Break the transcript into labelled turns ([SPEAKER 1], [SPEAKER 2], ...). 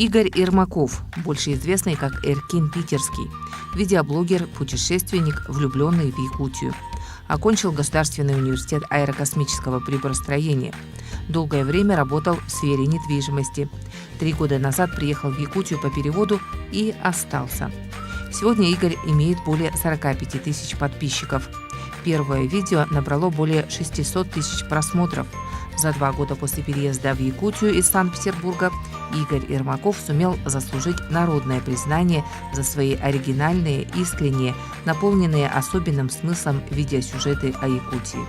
[SPEAKER 1] Игорь Ермаков, больше известный как Эркин Питерский, видеоблогер, путешественник, влюбленный в Якутию. Окончил Государственный университет аэрокосмического приборостроения. Долгое время работал в сфере недвижимости. 3 года назад приехал в Якутию по переводу и остался. Сегодня Игорь имеет более 45 тысяч подписчиков. Первое видео набрало более 600 тысяч просмотров. За 2 года после переезда в Якутию из Санкт-Петербурга Игорь Ермаков сумел заслужить народное признание за свои оригинальные, искренние, наполненные особенным смыслом видеосюжеты о Якутии.